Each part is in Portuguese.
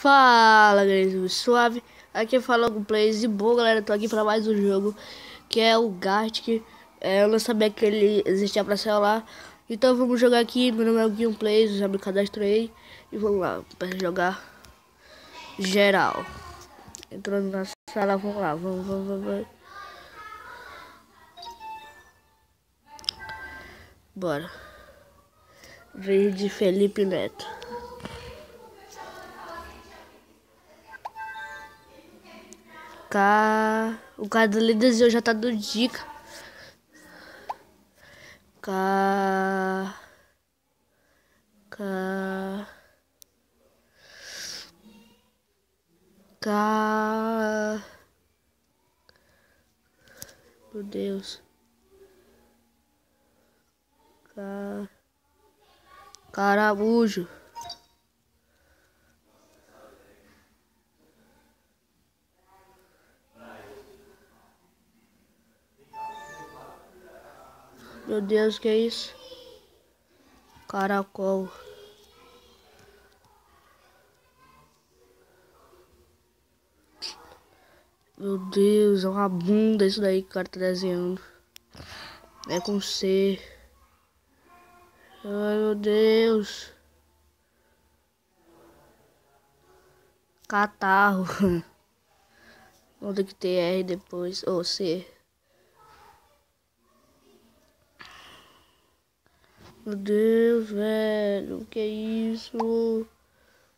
Fala, galera, suave. Aqui fala com Plays e bom, galera, tô aqui pra mais um jogo que é o Gartic. Eu não sabia que ele existia pra celular, então vamos jogar aqui. Meu nome é Guilherme Plays, já me cadastrei e vamos lá para jogar geral. Entrando na sala, vamos lá, vamos. Bora. Verde Felipe Neto. O cara do líder já tá dando dica. Meu Deus. Caramujo. Meu Deus, que é isso? Caracol. Meu Deus, é uma bunda isso daí que o cara tá desenhando. É com C. Ai, meu Deus. Catarro. Vou ter que ter R depois. Ou C. Meu Deus, velho. O que é isso?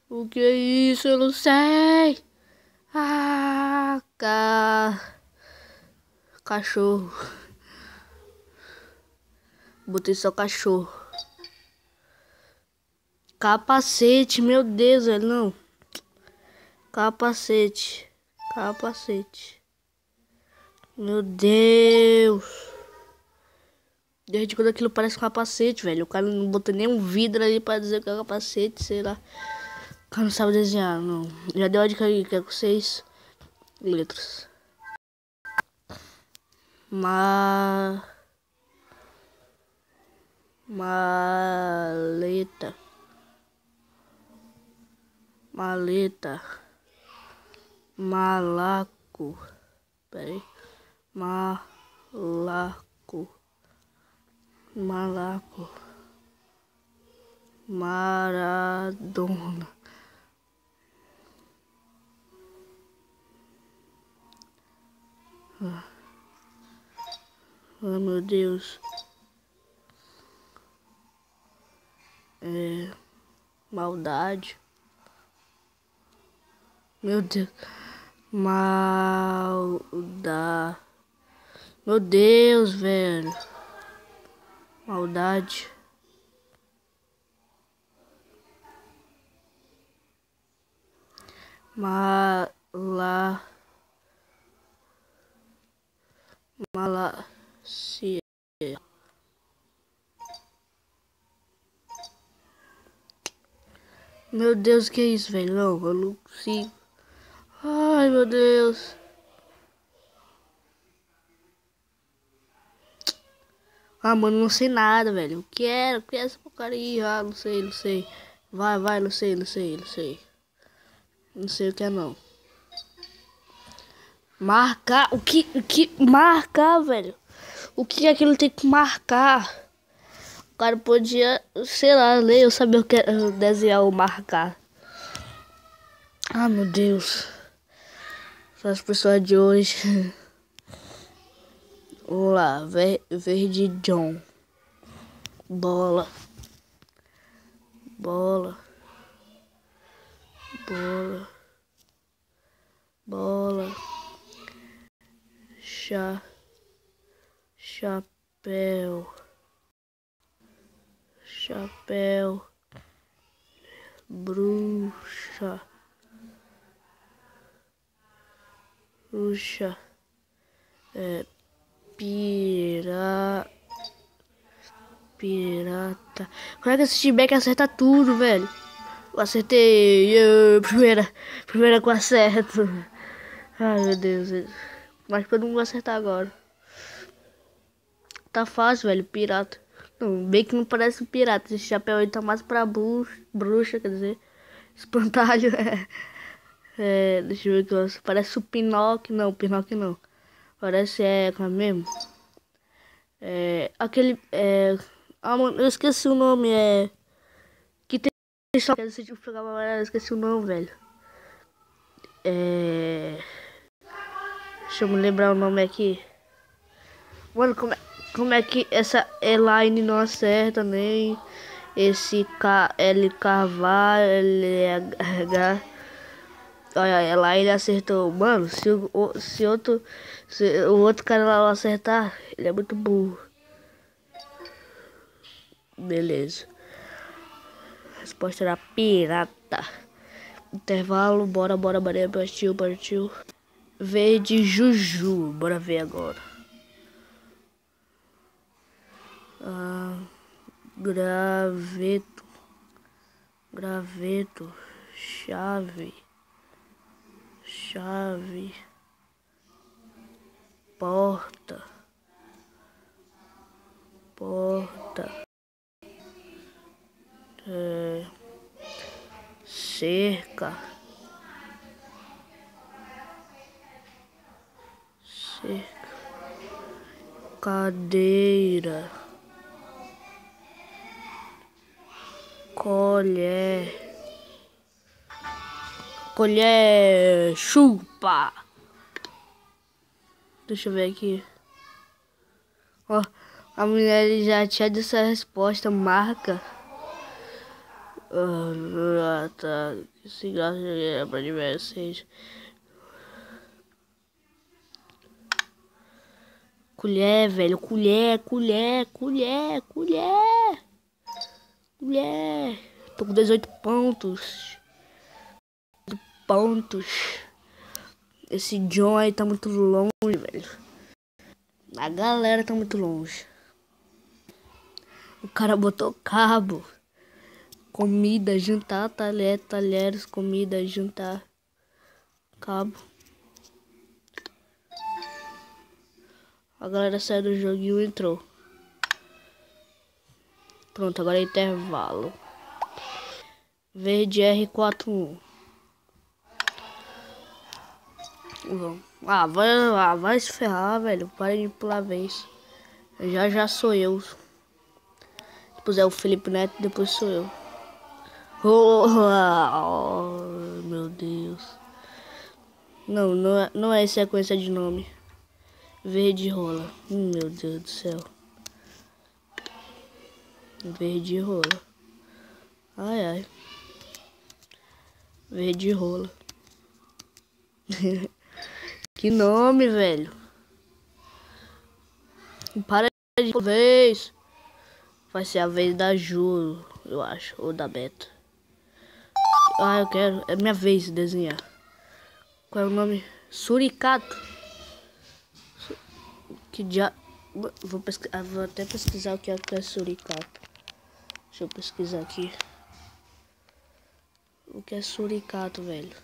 O que é isso? Eu não sei. Cachorro. Botei só cachorro. Capacete, meu Deus, velho, não. Capacete. Meu Deus. Desde quando aquilo parece um capacete, velho. O cara não botou nenhum vidro ali pra dizer que é capacete, sei lá. O cara não sabe desenhar, não. Já deu a dica aí, que é com 6 letras. Maleta. Malaco. Pera aí. Malaco. Maradona. Oh, meu Deus. Maldade. Meu Deus. Meu Deus, velho. Maldade. Malacia. Meu Deus, que é isso, velho? Não, eu não consigo. Ai, meu Deus. Ah, mano, não sei nada, velho. O que é essa porcaria? Ah, não sei. Vai, não sei. Não sei o que é, não. Marcar? O que marcar, velho? O que aquilo tem que marcar? O cara podia, sei lá, ler, eu sabia o que era desenhar ou marcar. Ah, meu Deus. Essas pessoas de hoje. Vamos lá, verde John. Bola. Chapéu. Bruxa. Pirata. Como é que esse time que acerta tudo, velho? Eu acertei. Primeira com acerto. Ai, meu Deus. Mas eu não vou acertar agora. Tá fácil, velho. Pirata. Não, bem que não parece um pirata. Esse chapéu aí tá mais pra bruxa, quer dizer. Espantalho. Deixa eu ver que parece o Pinóquio. Não, o Pinóquio não. Parece como é mesmo? Aquele. Mano, eu esqueci o nome. Que tem só que esse tipo de amarelo, eu esqueci o nome, velho. Deixa eu me lembrar o nome aqui. Mano, como é que essa Elaine não acerta nem esse L Carvalho, LH. Olha, a Elaine acertou. Mano, se o outro cara lá não acertar, ele é muito burro. Beleza. Resposta era pirata. Intervalo, bora, partiu. Verde Juju, bora ver agora. Graveto, chave, porta, cerca, cadeira, colher, chupa. Deixa eu ver aqui. Ó, a mulher já tinha dessa resposta, marca. Tá. Cigarro é pra diversos. Colher, velho. Colher. Tô com 18 pontos. Esse John aí tá muito longe, velho. A galera tá muito longe. O cara botou cabo. Comida, jantar, talheres, comida, jantar. Cabo. A galera saiu do jogo e entrou. Pronto, agora é intervalo. Verde R41. Vai se ferrar, velho. Para de pular a vez. Já sou eu. Depois é o Felipe Neto, depois sou eu. Oh, meu Deus. Não é sequência de nome. Verde rola. Meu Deus do céu. Verde rola. Ai. Verde rola. Que nome, velho. Para de vez. Vai ser a vez da Ju, eu acho. Ou da Beta. Eu quero. É minha vez de desenhar. Qual é o nome? Suricato. Que dia... Vou até pesquisar o que é suricato. Deixa eu pesquisar aqui. O que é suricato, velho?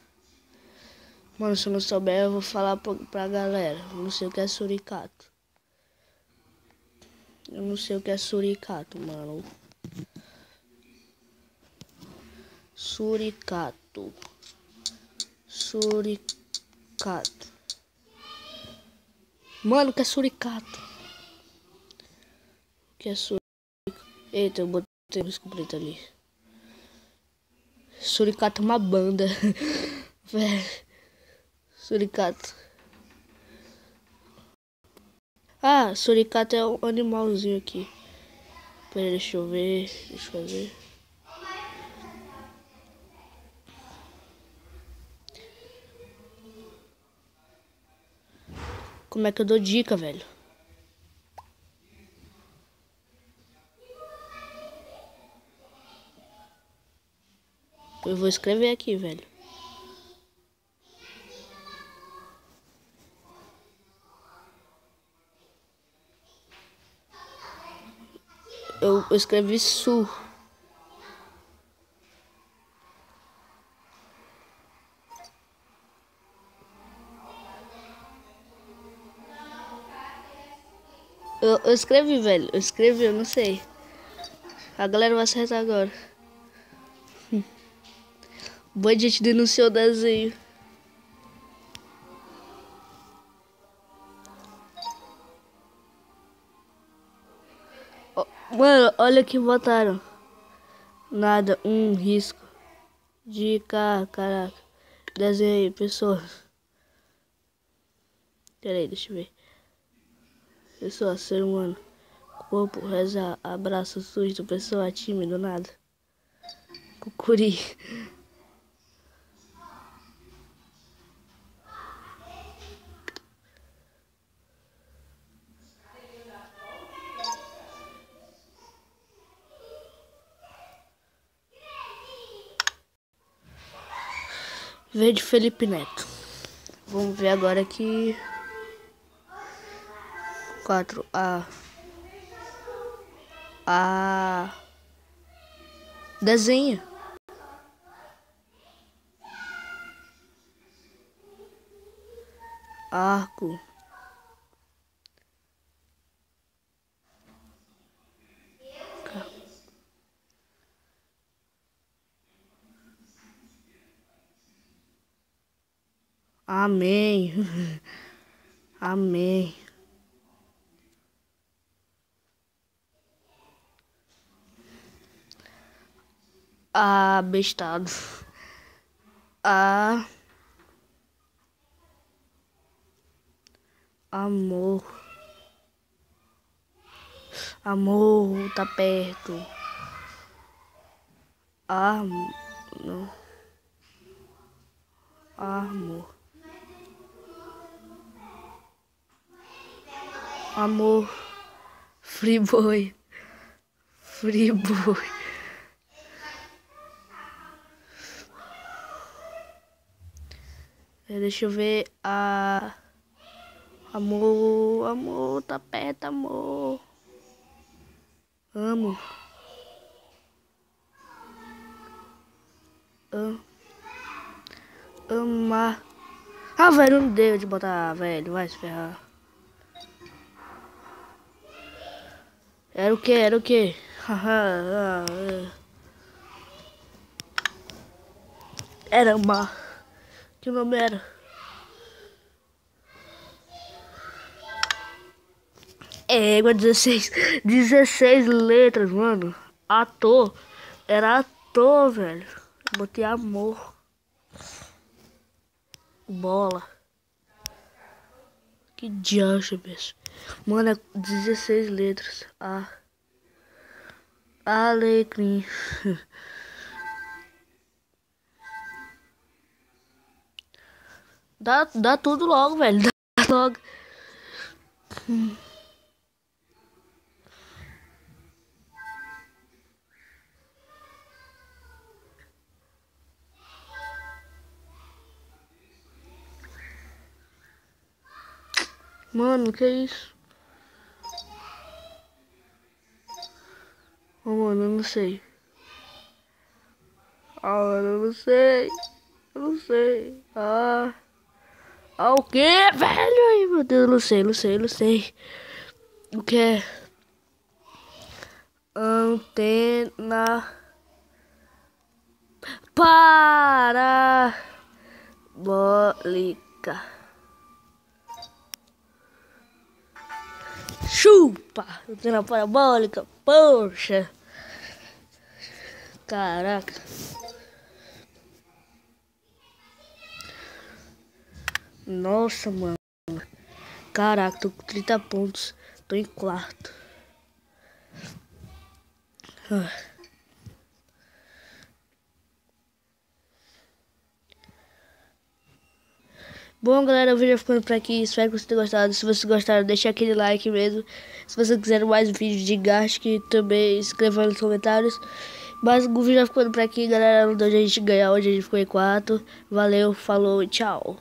Mano, se eu não souber, eu vou falar pra galera. Eu não sei o que é suricato. Eu não sei o que é suricato, mano. Suricato. Mano, o que é suricato? O que é suricato? Eita, eu botei o preto ali. Suricato é uma banda. Velho. Suricato. Suricato é um animalzinho aqui. Pera, deixa eu ver. Deixa eu ver. Como é que eu dou dica, velho? Eu vou escrever aqui, velho. Eu escrevi su. Eu escrevi, velho. Eu não sei. A galera vai acertar agora. O Budget denunciou o desenho. Mano, olha que botaram. Nada, um risco. De caraca. Desenhei, pessoa. Peraí, deixa eu ver. Pessoa, ser humano. Corpo, reza, abraço, susto, pessoa, tímido, nada. Cucuri. Verde Felipe Neto. Vamos ver agora aqui. 4A. Desenha. Arco. Amém. Amém. Bestado. Amor. Amor tá perto. Não. Amor. Amor. Free boy. Free boy. Deixa eu ver. Amor, tá perto, amor. Amo. Amar. Velho, não deu de botar, velho. Vai se ferrar. Era o que? Era o que? Era amar. Que nome era? Égua, 16 letras, mano. Ator. Era ator, velho. Botei amor. Bola. Que diacho, bicho. Mano, é 16 letras. Alecrim. Dá tudo logo, velho. Dá logo. Mano, que isso? Mano, eu não sei. Mano, eu não sei. Eu não sei. O que, velho? Ai, meu Deus, não sei. O que é? Antena parabólica. Chupa! Antena parabólica, poxa! Caraca! Nossa, mano! Caraca, tô com 30 pontos. Tô em quarto. Bom, galera, o vídeo vai ficando por aqui. Espero que vocês tenham gostado. Se vocês gostaram, deixa aquele like mesmo. Se vocês quiserem mais vídeos de Gartic, também escreva nos comentários. Mas o vídeo vai ficando por aqui, galera. Onde a gente ganhar, hoje a gente ficou em 4. Valeu, falou e tchau.